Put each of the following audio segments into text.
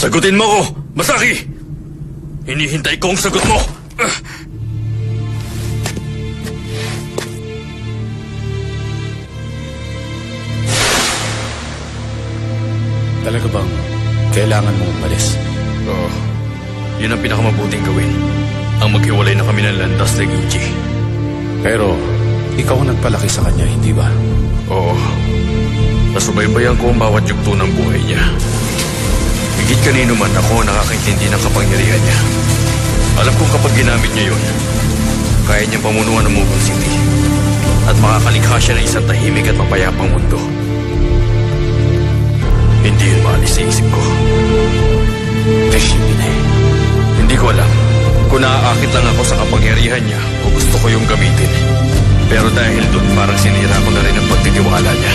Sagutin mo ko, Masaki! Hinihintay ko ang sagot mo! Talaga bang kailangan mong umalis? Oo. Yun ang pinakamabuting gawin. Ang maghiwalay na kami ng landas ni Ginji. Pero, ikaw ang nagpalaki sa kanya, hindi ba? Oo. Nasubaybayan ko ang bawat yugto ng buhay niya. Higit kanino man ako nakakaintindi ng kapangyarihan niya. Alam kong kapag ginamit niya yun, kaya niyang pamunuan ng Mughal City. At makakalikha siya ng isang tahimik at mapayapang mundo. Hindi yun maalis sa isip ko. Hindi ko alam kung naaakit lang ako sa kapangyarihan niya o gusto ko yung gamitin. Pero dahil doon parang sinira ko na rin ang pagtitiwala niya.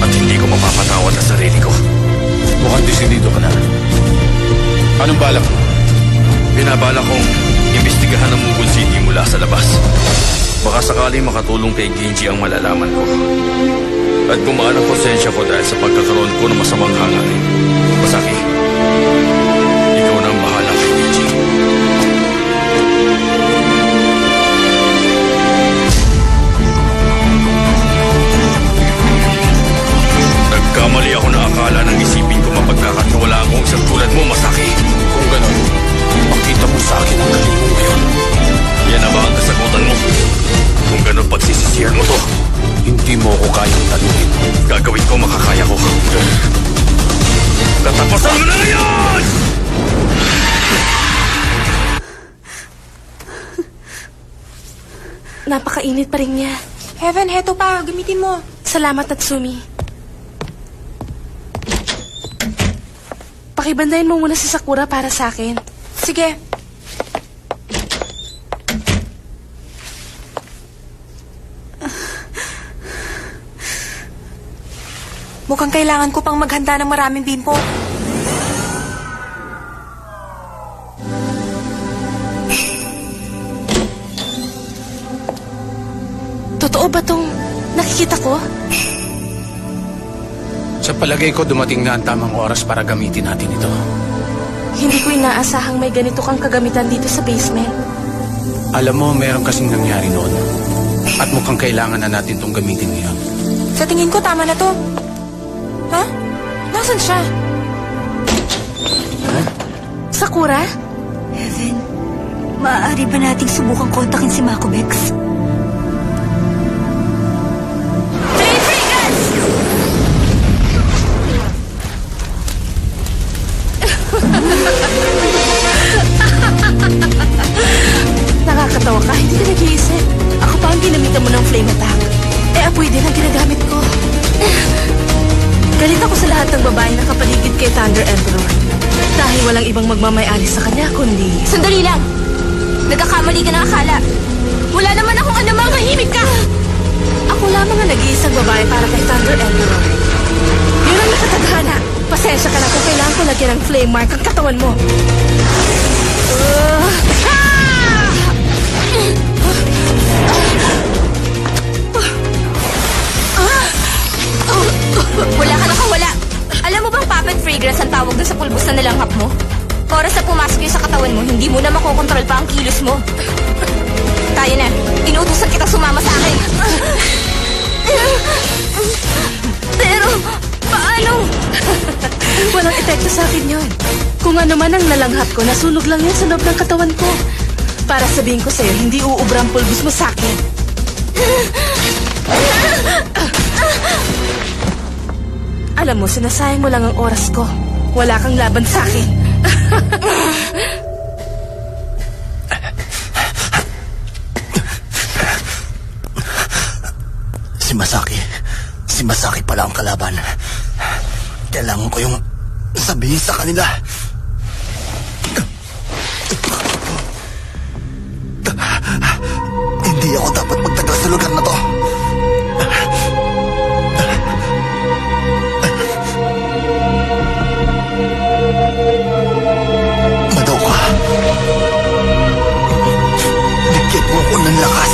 At hindi ko mapapatawad ang sarili ko. Mukhang desidido ka na. Anong balak mo? Binabala kong imbestigahan ang Mughal City mula sa labas. Baka sakaling makatulong kay Ginji ang malalaman ko. At gumaan ang konsensya ko dahil sa pagkakaroon ko ng masamang hangarin. Masaki, ikaw na ang bahala kay Ginji. Nagkamali ako na akala ng isipin ko mapagkakatiwala akong isang tulad mo, Masaki. Kung gano'n, makita mo sa akin ang galing mo ngayon. Yan na ba ang kasagutan mo? Kung gano'n pagsisisihan mo to, hindi mo ako kayang talunin. gagawin ko makakaya ko. Katapasan mo na ngayon! Napakainit pa rin niya. Heaven, heto pa. Gamitin mo. Salamat, Natsumi. Pakibandayin mo muna si Sakura para sa akin. Sige. Mukhang kailangan ko pang maghanda ng maraming bimpo. Totoo ba tong nakikita ko? Sa palagay ko, dumating na ang tamang oras para gamitin natin ito. Hindi ko inaasahang may ganito kang kagamitan dito sa basement. Alam mo, meron kasing nangyari noon. At mukhang kailangan na natin itong gamitin ngayon. Sa tingin ko, tama na to. Ha? Nasaan siya? Huh? Sakura? Heaven, maaari ba nating subukang kontakin si Makobex? Nakakatawa ka, hindi ka nag-iisip. Ako pa ang ginamitan mo ng flame attack. Apoy din ang ginagamit ko. Galit ako sa lahat ng babae na kapaligid kay Thunder Emperor. Dahil walang ibang magmamay-ali sa kanya, kundi... Sandali lang! Nagkakamali ka ng akala. Wala naman akong anumang mahimik ka! Ako lamang ang nag-iisang babae para kay Thunder Emperor. Yun ang nakatadhana. Pasensya ka na kung kailangan ko lagyan ng flame mark ang katawan mo. Wala ka nakawala. Alam mo bang puppet fragrance ang tawag dun sa pulbos na nilanghap mo? Oras na pumasok yun sa katawan mo, hindi mo na makokontrol pa ang kilos mo. Tayo na. Inuutusan kitang sumama sa akin. Pero, paano? Walang epekto sa akin yun. Kung ano man ang nalanghap ko, nasunog lang yan sa loob ng katawan ko. Para sabihin ko sa'yo, hindi uubra ang pulbos mo sa akin. Alam mo, sinasayang mo lang ang oras ko. Wala kang laban sa akin. Si Masaki pala ang kalaban. Kailangan ko yung sabihin sa kanila. Hindi ako dapat magtagal sa lugar na to. Madoka, bigyan mo ako ng lakas.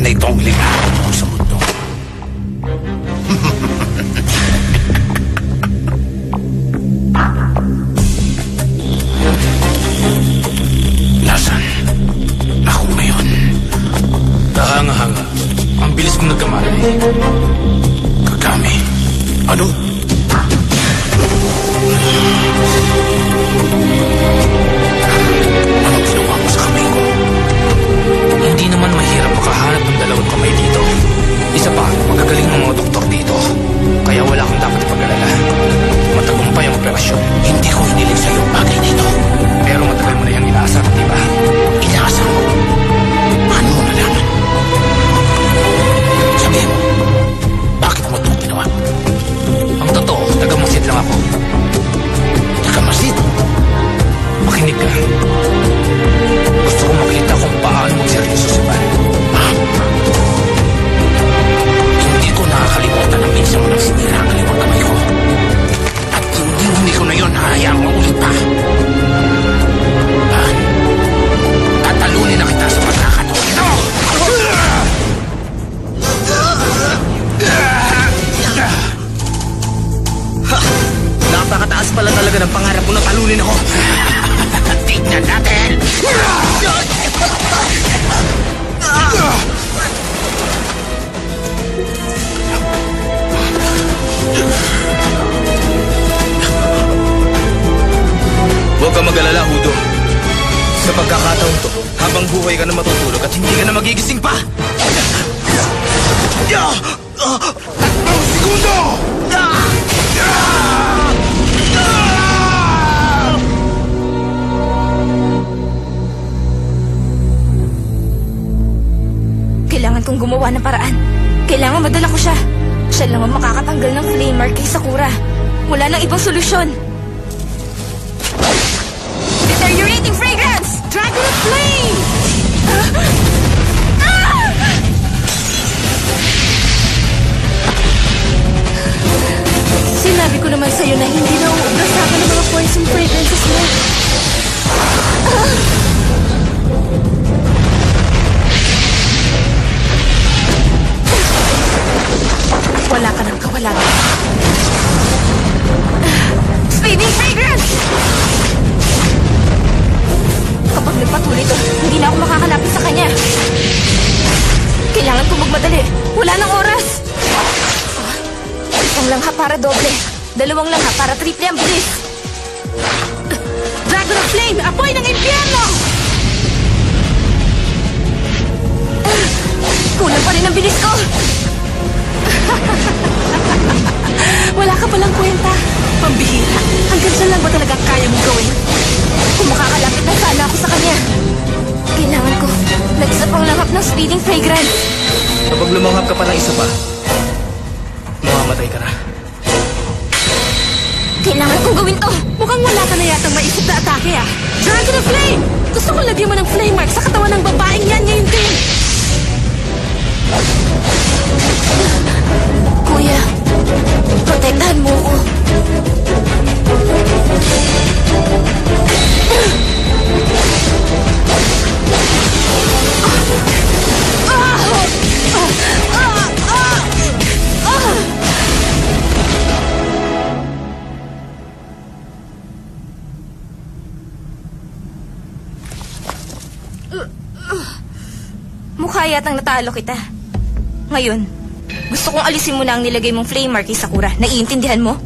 na itong ligawan mo sa mundo. Nasaan ako ngayon? Kahanga-hanga. Ang bilis kong nagkamali. Kagami. Ano? Anong ginawa mo sa kamay ko? Hindi naman mahirap makahanap ng dalawang kamay dito. Isa pa, magagaling ng mga doktor dito. Kaya wala kang dapat pag-alala. Matagumpay ang operasyon. Hindi ko hiniling sa'yo ang bagay dito. Pero matagal mo na yung inaasar, di ba? Inaasar mo? Paano mo nalaman? Sabihin mo, bakit mo ito ginawa? Ang totoo, taga-masid lang ako. Nakamasid? Makinig ka. Gusto ko makita kung paano magseryoso si Van. Hindi ko nakakalimutan ang minsan mo nang sinira ang kaliwang kamay ko. At hindi ko na yun hahayaang maulit pa. Van, tatalunin na kita sa pagkakataon ito! Napakataas pala talaga ng pangarap mo na talunin ako. Tignan natin! Huwag ka mag-alala, Hudo. Sa pagkakataon to, habang buhay ka na matutulog at hindi ka na magigising pa. Segundo! Kailangan kong gumawa ng paraan. Kailangan madala ko siya. Siya lang ang makakatanggal ng flame mark kay Sakura. Wala nang ibang solusyon. Deteriorating fragrance! Dragon of Flame! Sinabi ko naman sa'yo na hindi na uubra sa akin ang mga poison fragrances mo. Wala ka ng kawalan. Speeding fragrance! Kapag nagpatuloy to, hindi na ako makakalapit sa kanya. Kailangan ko magmadali. Wala nang oras. Isang langha para doble. Dalawang langha para triple ang bilis. Dragon of Flame! Apoy ng impyerno! Kulang pa rin ang bilis ko. Wala ka palang kwenta. Pambihira. Hanggang saan lang ba talagang kaya mong gawin? Kung makakalapit na sana ako sa kanya. Kailangan ko nag-isa pang langhap ng speeding fragrance. Kapag lumanghap ka pa ng isa pa, mamamatay ka na. Kailangan kong gawin to. Mukhang wala ka na yatang maisip na atake ah. Dragon of Flame! Gusto ko lagyan mo ng flame mark sa katawan ng babaeng yan ngayon din. Kuya, protektahan mo ko. Mukha yatang natalo kita. Ngayon, gusto kong alisin mo na ang nilagay mong flame mark kay Sakura. Naiintindihan mo?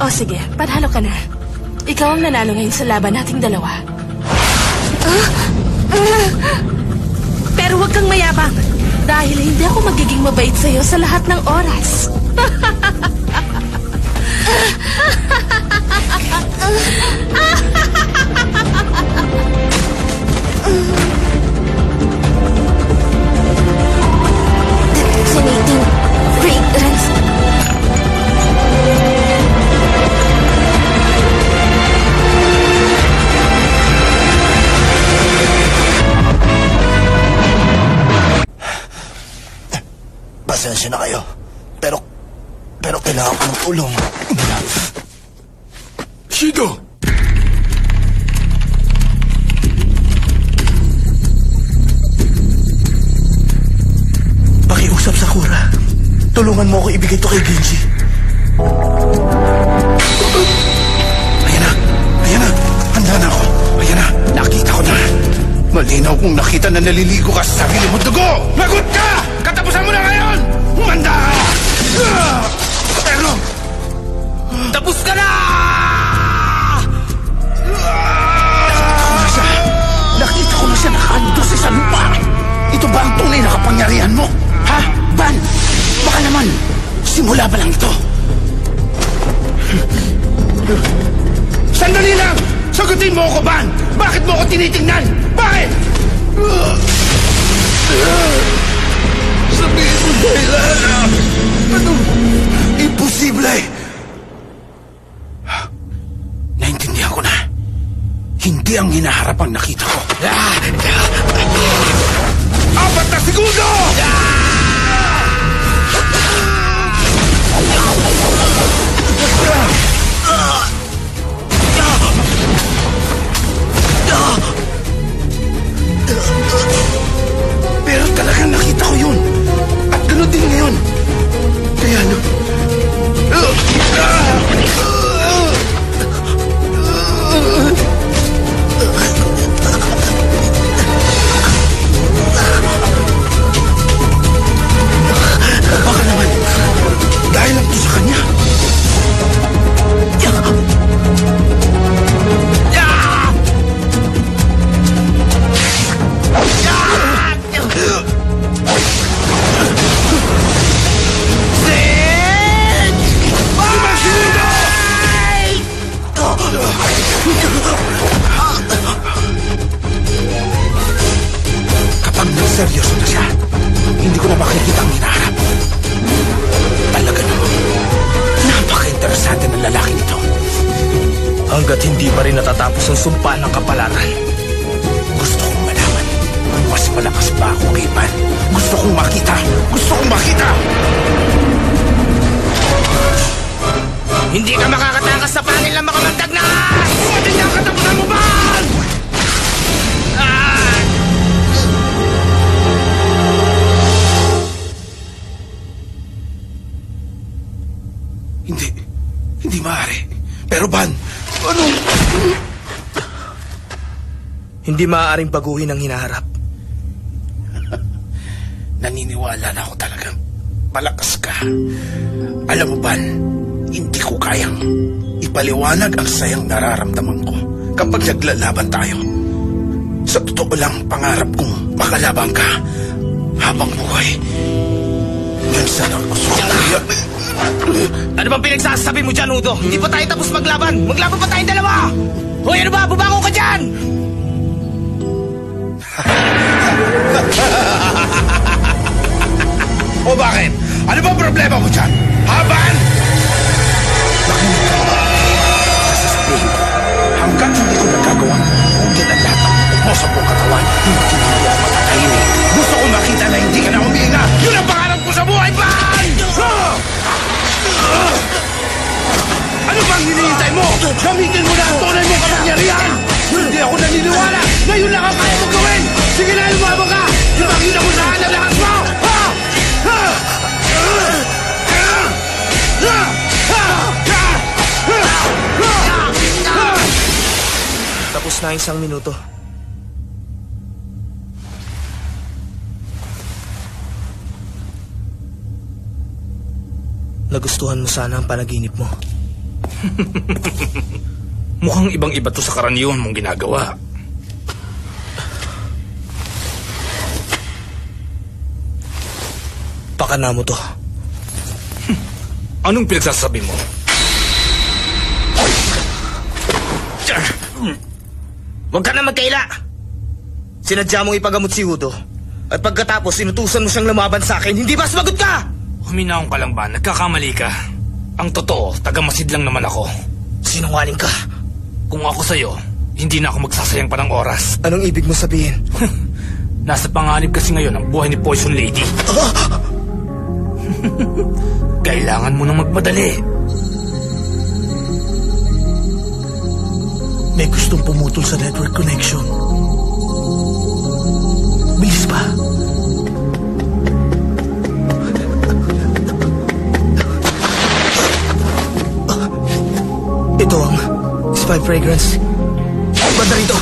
O sige, panalo ka na. Ikaw ang nanalo ngayon sa laban nating dalawa. Pero huwag kang mayabang. Dahil hindi ako magiging mabait sa'yo sa lahat ng oras. Fascinating fragrance. Pasensya na kayo. Pero kailangan ko ng tulong. Shido! Tulungan mo ako ibigay ito kay Genji. Ayan na. Ayan na. Handa na ako. Ayan na. Nakita ko na. Malinaw kung nakita na naliligo ka sa sarili mo dugo. Lagot ka! Katapusan mo na ngayon! Humanda ka! Pero... Tapos ka na! Nakita ko na siya nakaandos sa lupa. Ito ba ang tunay na kapangyarihan mo? Ha? Ban? Baka naman, simula pa lang ito. Sandali lang! Sagutin mo ako, Ban! Bakit mo ako tinitingnan? Bakit? Sabihin mo dahilan. Ano? Imposible! Naintindihan ko na. Hindi ang hinaharap ang nakita ko. 4 na segundo! Pero talagang nakita ko yun. At gano'n din ngayon. Kaya ano? Baka naman, dahil lang to sa kanya. Kapag nagseryoso na siya, hindi ko na makikita ang hinaharap. Talaga naman, napaka-interesante ng lalaki nito. Hanggat hindi pa rin natatapos ang sumpa ng kapalaran. Gusto kong malaman kung mas malakas ba ako kay Ban. Gusto kong makita! Gusto kong makita! Hindi ka makakatakas sa panel ng mga mandagnas! Hindi niya ang katapusan mo, Ban! Hindi maaari. Pero Ban, ano? Hindi maaaring baguhin ang hinaharap. Naniniwala na ako talagang malakas ka. Alam mo, Ban, hindi ko kayang ipaliwanag ang sayang nararamdaman ko kapag naglalaban tayo. Sa totoo lang, pangarap kong makalaban ka habang buhay. Minsan ako sumayak. Ano bang pinagsasabi mo dyan, Udo? Hindi pa tayo tapos maglaban. Maglaban pa tayong dalawa. Hoy, ano ba? Bubango ka dyan! O bakit? Ano ba problema mo dyan? Haban! Makinig ka ba? Sasasabihin ko, hanggat hindi ko nagagawang hugin ang lahat ng mo sa buong katawan, hindi ako matatahimik. Gusto ko makita na hindi ka na humihinga. Yun ang pangarap ko sa buhay, Ban! Ano bang hinihintay mo? Gamitin mo na ang tunay mong kapangyarihan! Hindi ako naniniwala! Ngayon lang ang kaya mong gawin! Sige na, lumabang ka! Ipakita mo saan ang lakas mo! Tapos na 1 minuto. Nagustuhan mo sana ang panaginip mo. Mukhang ibang-iba to sa karaniwan mong ginagawa. Pakana mo to. Anong pinagsasabi mo? Huwag ka na magkaila! Sinadya mong ipagamot si Udo. At pagkatapos, inutusan mo siyang lumaban sa akin. Hindi ba sumagot ka? Huminaon ka lang ba? Nagkakamali ka. Ang totoo, taga-masid lang naman ako. Sinungaling ka. Kung ako sa'yo, hindi na ako magsasayang pa ng oras. Anong ibig mo sabihin? Nasa panganib kasi ngayon ang buhay ni Poison Lady. Kailangan mo nang magmadali. May gustong pumutol sa network connection. Bilis pa. fragrance. Banda rito!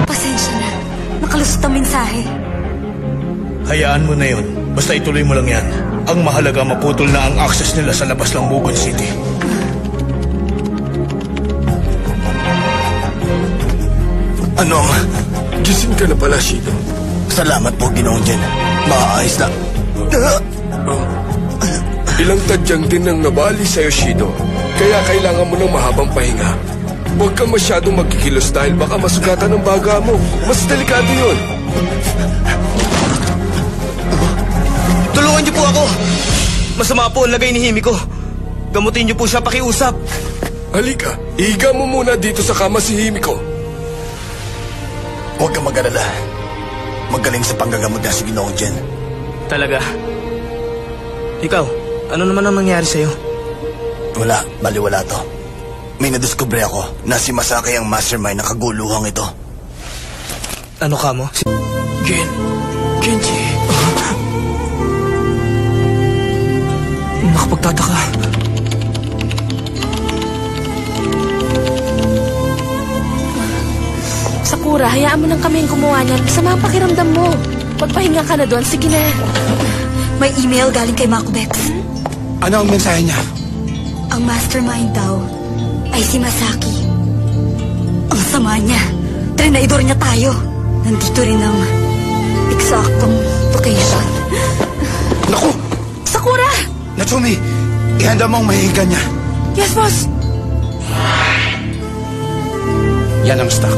Pasensya na. Nakalusot ang mensahe. Hayaan mo na yun. Basta ituloy mo lang yan. Ang mahalaga maputol na ang access nila sa labas ng Mugon City. Anong? Gising ka na pala, Shido. Salamat po, Ginoong Jen. Maaayos na. Ilang tadyang din ang nabali sa'yo, Shido. Kaya kailangan mo ng mahabang pahinga. Huwag kang masyadong magkikilos dahil baka masugatan ang baga mo. Mas delikado yun. Tulungan niyo po ako! Masama po ang lagay ni Himiko. Gamutin niyo po siya pakiusap. Halika, ihiga mo muna dito sa kama si Himiko. Huwag kang mag-alala. Magaling sa panggagamot na si Ginoong Jen. Talaga? Ikaw, ano naman ang nangyari sa'yo? Wala, baliwala to. May nadiskubre ako na si Masaki ang mastermind ng kaguluhang ito. Ano ka mo? Genji. Nakapagtataka. Sakura, hayaan mo nang kami ang gumawa niyan. Masama ang pakiramdam mo. Pagpahinga ka na doon, sige na. May email galing kay Makobex. Ano ang mensahe niya? Ang mastermind daw ay si Masaki. Ang sama niya. Trinaidor niya tayo. Nandito rin ang eksaktong location. Naku! Sakura! Natsumi, ihanda mo ang mahihiga niya. Yes, boss. Yan ang stock.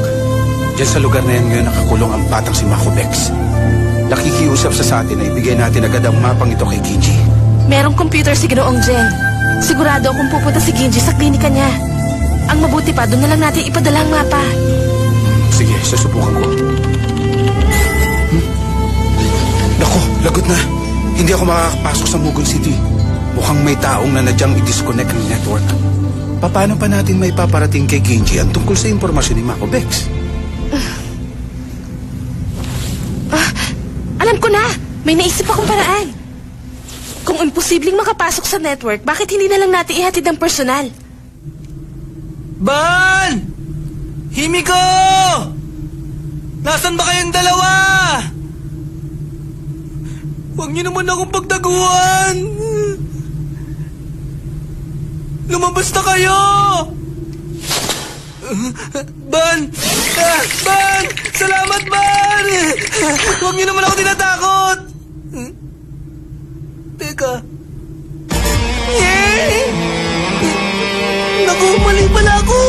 Diyan sa lugar na yan ngayon nakakulong ang batang si Makobex. Nakikiusap sa atin na ibigay natin agad ang mapang ito kay Genji. Merong computer si Ginoong Jen. Sigurado akong pupunta si Genji sa klinika niya. Ang mabuti pa, doon na lang natin ipadala ang mapa. Sige, susubukan ko. Naku, lagot na. Hindi ako makakapasok sa Mugon City. Mukhang may taong na nadyang i-disconnect ang network. Paano pa natin may paparating kay Genji ang tungkol sa impormasyon ni Makobex? Alam ko na! May naisip akong paraan. Kung imposibleng makapasok sa network, bakit hindi na lang natin ihatid ang personal? Ban! Himiko! Nasaan ba kayong dalawa? Huwag niyo naman akong pagtaguan! Lumabas na kayo! Ban! Ban! Salamat, Ban! Huwag niyo naman ako tinatakot! Teka. Naku, mali pala ako!